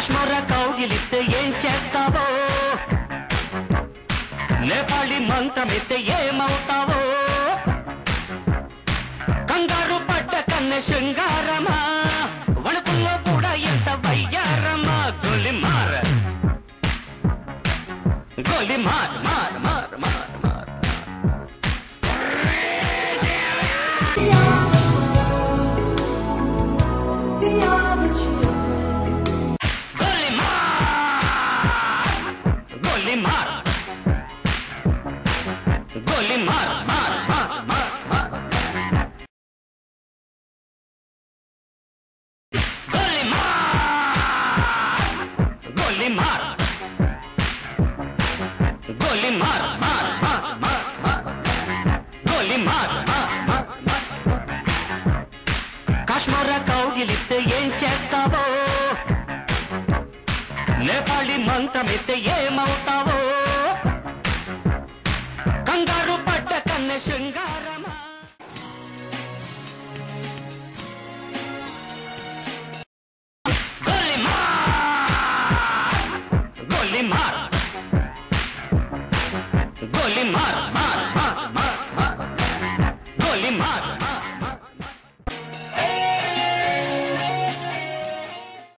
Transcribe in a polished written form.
కాశ్మీర కౌగిలిస్తే ఏం చేస్తావో, నేపాళి మంత్రమిస్తే ఏమవుతావో, కంగారు పడ్డ కన్నె శృంగారమా, వణుకుల్లో కూడా ఎంత వయ్యారమా. గోలి మార్ గోలి మార్ మార్ మార్ మార్ మార్ గోలి మార్ గోలి మార్ మార్ మార్ మార్ మార్ గోలి మార్ గోలి మార్ మార్ మార్ మార్ మార్ గోలి మార్ మార్ మార్ మార్. కాశ్మీర కౌగిలిస్తే ఏం చేస్తావో, నేపాళి మంత్రమిస్తే ఏమవుతావో, కంగారు పడ్డ కన్నె శృంగారమా. గోలి మార్ గోలి మార్ గోలి మార్ మార్